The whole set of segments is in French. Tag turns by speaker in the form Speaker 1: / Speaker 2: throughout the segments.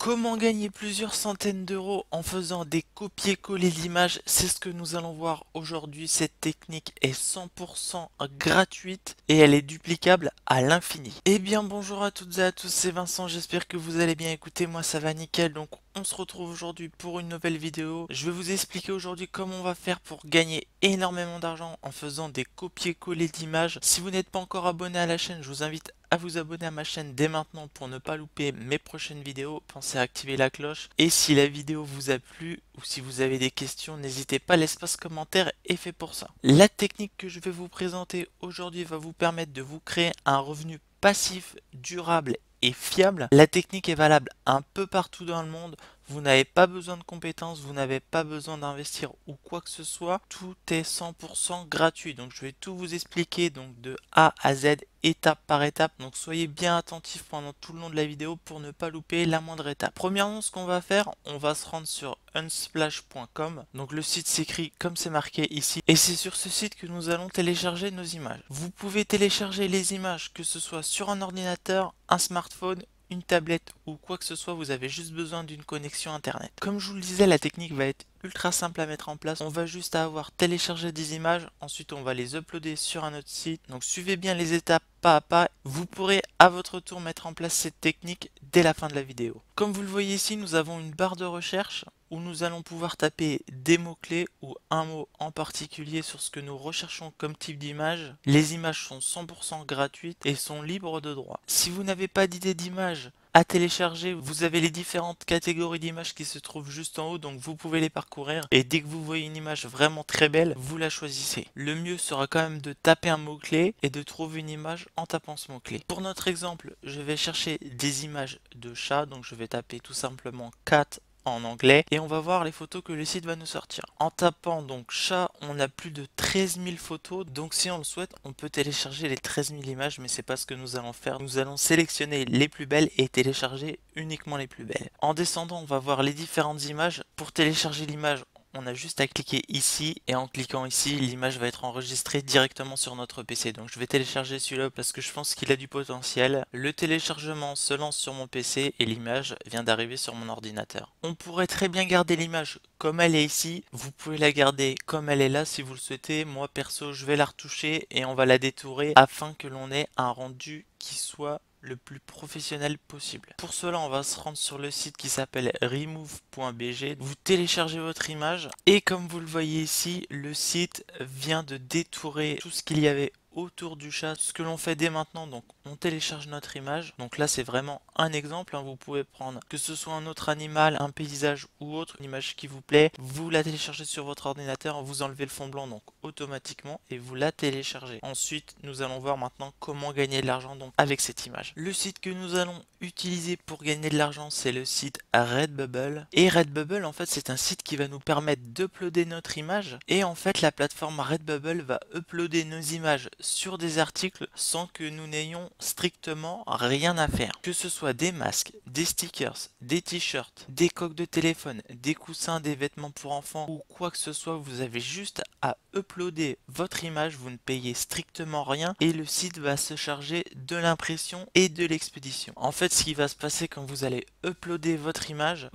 Speaker 1: Comment gagner plusieurs centaines d'euros en faisant des copier-coller d'images? C'est ce que nous allons voir aujourd'hui. Cette technique est 100% gratuite et elle est duplicable à l'infini. Eh bien bonjour à toutes et à tous, c'est Vincent, j'espère que vous allez bien. Écoutez, moi ça va nickel, donc on se retrouve aujourd'hui pour une nouvelle vidéo. Je vais vous expliquer aujourd'hui comment on va faire pour gagner énormément d'argent en faisant des copier-coller d'images. Si vous n'êtes pas encore abonné à la chaîne, je vous invite à vous abonner à ma chaîne dès maintenant pour ne pas louper mes prochaines vidéos. Pensez à activer la cloche. Et si la vidéo vous a plu ou si vous avez des questions, n'hésitez pas, l'espace commentaire est fait pour ça. La technique que je vais vous présenter aujourd'hui va vous permettre de vous créer un revenu passif, durable et fiable. La technique est valable un peu partout dans le monde. Vous n'avez pas besoin de compétences, vous n'avez pas besoin d'investir ou quoi que ce soit. Tout est 100% gratuit. Donc je vais tout vous expliquer donc de A à Z, étape par étape. Donc soyez bien attentifs pendant tout le long de la vidéo pour ne pas louper la moindre étape. Premièrement, ce qu'on va faire, on va se rendre sur unsplash.com. Donc le site s'écrit comme c'est marqué ici. Et c'est sur ce site que nous allons télécharger nos images. Vous pouvez télécharger les images que ce soit sur un ordinateur, un smartphone, une tablette ou quoi que ce soit, vous avez juste besoin d'une connexion internet. Comme je vous le disais, la technique va être ultra simple à mettre en place. On va juste avoir téléchargé des images, ensuite on va les uploader sur un autre site. Donc suivez bien les étapes pas à pas. Vous pourrez à votre tour mettre en place cette technique dès la fin de la vidéo. Comme vous le voyez ici, nous avons une barre de recherche où nous allons pouvoir taper des mots-clés ou un mot en particulier sur ce que nous recherchons comme type d'image. Les images sont 100% gratuites et sont libres de droit. Si vous n'avez pas d'idée d'image à télécharger, vous avez les différentes catégories d'images qui se trouvent juste en haut, donc vous pouvez les parcourir et dès que vous voyez une image vraiment très belle, vous la choisissez. Le mieux sera quand même de taper un mot-clé et de trouver une image en tapant ce mot-clé. Pour notre exemple, je vais chercher des images de chats, donc je vais taper tout simplement cat en anglais et on va voir les photos que le site va nous sortir. En tapant donc chat, on a plus de 13 000 photos, donc si on le souhaite, on peut télécharger les 13 000 images, mais c'est pas ce que nous allons faire. Nous allons sélectionner les plus belles et télécharger uniquement les plus belles. En descendant, on va voir les différentes images. Pour télécharger l'image, on a juste à cliquer ici et en cliquant ici, l'image va être enregistrée directement sur notre PC. Donc je vais télécharger celui-là parce que je pense qu'il a du potentiel. Le téléchargement se lance sur mon PC et l'image vient d'arriver sur mon ordinateur. On pourrait très bien garder l'image comme elle est ici. Vous pouvez la garder comme elle est là si vous le souhaitez. Moi perso, je vais la retoucher et on va la détourer afin que l'on ait un rendu qui soit le plus professionnel possible. Pour cela, on va se rendre sur le site qui s'appelle remove.bg. Vous téléchargez votre image et comme vous le voyez ici, le site vient de détourer tout ce qu'il y avait autour du chat. Ce que l'on fait dès maintenant, donc on télécharge notre image. Donc là c'est vraiment un exemple, hein. Vous pouvez prendre que ce soit un autre animal, un paysage ou autre, une image qui vous plaît, vous la téléchargez sur votre ordinateur, vous enlevez le fond blanc donc automatiquement et vous la téléchargez. Ensuite nous allons voir maintenant comment gagner de l'argent donc avec cette image. Le site que nous allons utiliser pour gagner de l'argent, c'est le site Redbubble. Et Redbubble en fait c'est un site qui va nous permettre d'uploader notre image et en fait la plateforme Redbubble va uploader nos images sur des articles sans que nous n'ayons strictement rien à faire. Que ce soit des masques, des stickers, des t-shirts, des coques de téléphone, des coussins, des vêtements pour enfants ou quoi que ce soit, vous avez juste à uploader votre image, vous ne payez strictement rien et le site va se charger de l'impression et de l'expédition. En fait, ce qui va se passer quand vous allez uploader votre image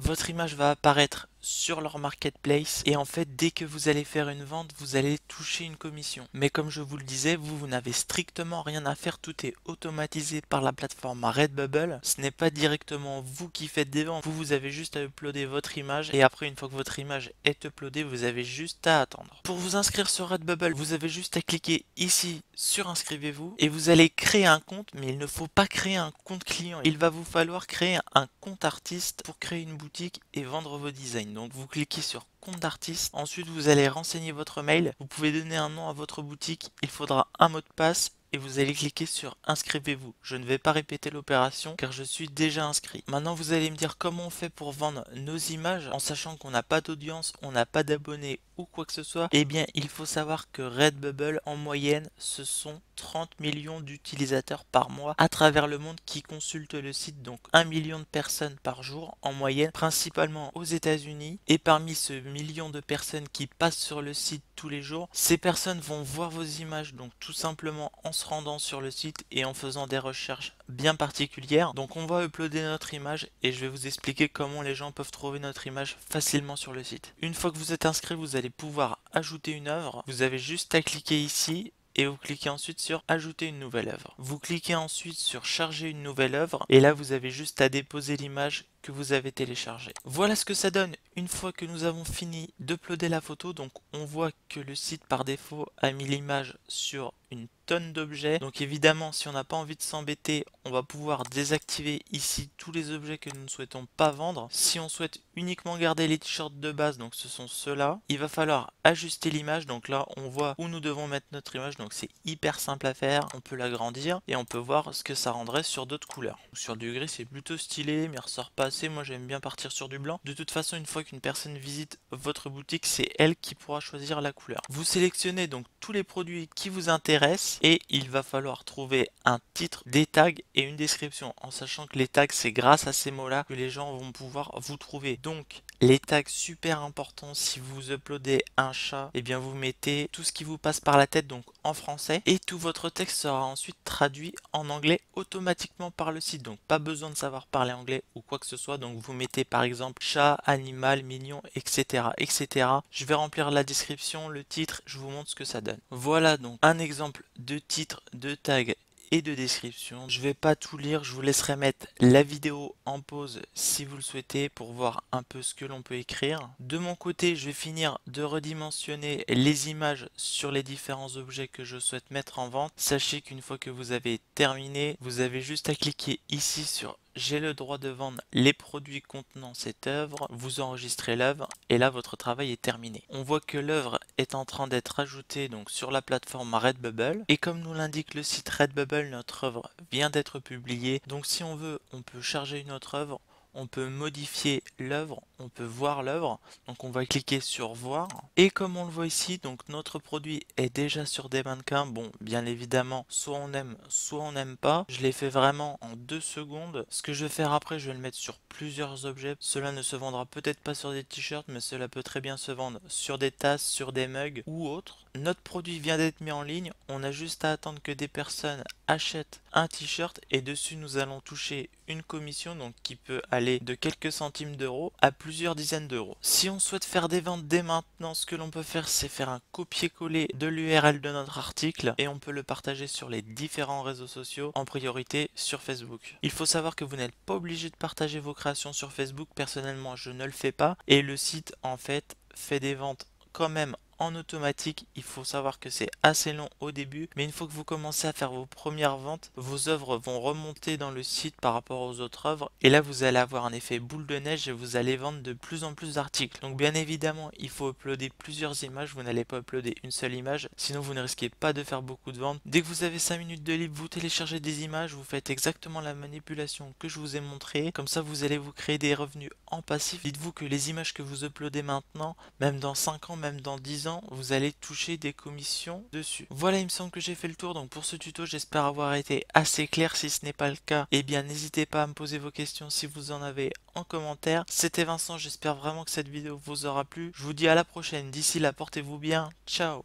Speaker 1: va apparaître sur leur marketplace et en fait dès que vous allez faire une vente vous allez toucher une commission, mais comme je vous le disais, vous n'avez strictement rien à faire, tout est automatisé par la plateforme Redbubble. Ce n'est pas directement vous qui faites des ventes, vous avez juste à uploader votre image et après une fois que votre image est uploadée, vous avez juste à attendre. Pour vous inscrire sur Redbubble, vous avez juste à cliquer ici sur inscrivez-vous et vous allez créer un compte, mais il ne faut pas créer un compte client, il va vous falloir créer un compte artiste pour créer une boutique et vendre vos designs. Donc vous cliquez sur compte d'artiste, ensuite vous allez renseigner votre mail, vous pouvez donner un nom à votre boutique, il faudra un mot de passe et vous allez cliquer sur inscrivez-vous. Je ne vais pas répéter l'opération car je suis déjà inscrit. Maintenant vous allez me dire comment on fait pour vendre nos images en sachant qu'on n'a pas d'audience, on n'a pas d'abonnés ou quoi que ce soit, eh bien il faut savoir que Redbubble en moyenne ce sont 30 millions d'utilisateurs par mois à travers le monde qui consultent le site, donc 1 million de personnes par jour en moyenne, principalement aux États-Unis. Et parmi ce million de personnes qui passent sur le site tous les jours, ces personnes vont voir vos images, donc tout simplement en se rendant sur le site et en faisant des recherches bien particulières. Donc on va uploader notre image et je vais vous expliquer comment les gens peuvent trouver notre image facilement sur le site. Une fois que vous êtes inscrit, vous allez pouvoir ajouter une œuvre. Vous avez juste à cliquer ici et vous cliquez ensuite sur ajouter une nouvelle œuvre. Vous cliquez ensuite sur charger une nouvelle œuvre et là vous avez juste à déposer l'image que vous avez téléchargée. Voilà ce que ça donne une fois que nous avons fini d'uploader la photo. Donc on voit que le site par défaut a mis l'image sur une tonne d'objets. Donc évidemment, si on n'a pas envie de s'embêter, on va pouvoir désactiver ici tous les objets que nous ne souhaitons pas vendre. Si on souhaite uniquement garder les t-shirts de base, donc ce sont ceux-là, il va falloir ajuster l'image. Donc là on voit où nous devons mettre notre image, donc c'est hyper simple à faire. On peut l'agrandir et on peut voir ce que ça rendrait sur d'autres couleurs. Sur du gris c'est plutôt stylé mais il ressort pas assez. Moi j'aime bien partir sur du blanc. De toute façon, une fois qu'une personne visite votre boutique, c'est elle qui pourra choisir la couleur. Vous sélectionnez donc tous les produits qui vous intéressent et il va falloir trouver un titre, des tags et une description, en sachant que les tags c'est grâce à ces mots là que les gens vont pouvoir vous trouver. Donc les tags super importants, si vous uploadez un chat, et bien vous mettez tout ce qui vous passe par la tête, donc en français, et tout votre texte sera ensuite traduit en anglais automatiquement par le site. Donc pas besoin de savoir parler anglais ou quoi que ce soit. Donc vous mettez par exemple chat, animal, mignon, etc., etc. Je vais remplir la description, le titre, je vous montre ce que ça donne. Voilà donc un exemple de titre, de tag et de description. Je vais pas tout lire, je vous laisserai mettre la vidéo en pause si vous le souhaitez pour voir un peu ce que l'on peut écrire. De mon côté, je vais finir de redimensionner les images sur les différents objets que je souhaite mettre en vente. Sachez qu'une fois que vous avez terminé, vous avez juste à cliquer ici sur j'ai le droit de vendre les produits contenant cette œuvre, vous enregistrez l'œuvre et là votre travail est terminé. On voit que l'œuvre est en train d'être ajoutée donc sur la plateforme Redbubble et comme nous l'indique le site Redbubble, notre œuvre vient d'être publiée. Donc si on veut, on peut charger une autre œuvre, on peut modifier l'œuvre, on peut voir l'œuvre, donc on va cliquer sur voir et comme on le voit ici, donc notre produit est déjà sur des mannequins. Bon, bien évidemment, soit on aime, soit on n'aime pas. Je l'ai fait vraiment en 2 secondes. Ce que je vais faire après, je vais le mettre sur plusieurs objets. Cela ne se vendra peut-être pas sur des t-shirts, mais cela peut très bien se vendre sur des tasses, sur des mugs ou autres. Notre produit vient d'être mis en ligne, on a juste à attendre que des personnes achètent un t-shirt et dessus nous allons toucher une commission donc qui peut aller de quelques centimes d'euros à plusieurs dizaines d'euros. Si on souhaite faire des ventes dès maintenant, ce que l'on peut faire c'est faire un copier-coller de l'URL de notre article et on peut le partager sur les différents réseaux sociaux, en priorité sur Facebook. Il faut savoir que vous n'êtes pas obligé de partager vos créations sur Facebook, personnellement je ne le fais pas et le site en fait des ventes quand même en automatique. Il faut savoir que c'est assez long au début, mais une fois que vous commencez à faire vos premières ventes, vos œuvres vont remonter dans le site par rapport aux autres œuvres et là vous allez avoir un effet boule de neige et vous allez vendre de plus en plus d'articles. Donc bien évidemment il faut uploader plusieurs images, vous n'allez pas uploader une seule image, sinon vous ne risquez pas de faire beaucoup de ventes. Dès que vous avez 5 minutes de libre, vous téléchargez des images, vous faites exactement la manipulation que je vous ai montré, comme ça vous allez vous créer des revenus en passif. Dites-vous que les images que vous uploadez maintenant, même dans 5 ans, même dans 10 ans, vous allez toucher des commissions dessus. Voilà, il me semble que j'ai fait le tour. Donc pour ce tuto, j'espère avoir été assez clair. Si ce n'est pas le cas, eh bien n'hésitez pas à me poser vos questions si vous en avez en commentaire. C'était Vincent, j'espère vraiment que cette vidéo vous aura plu. Je vous dis à la prochaine. D'ici là, portez-vous bien. Ciao.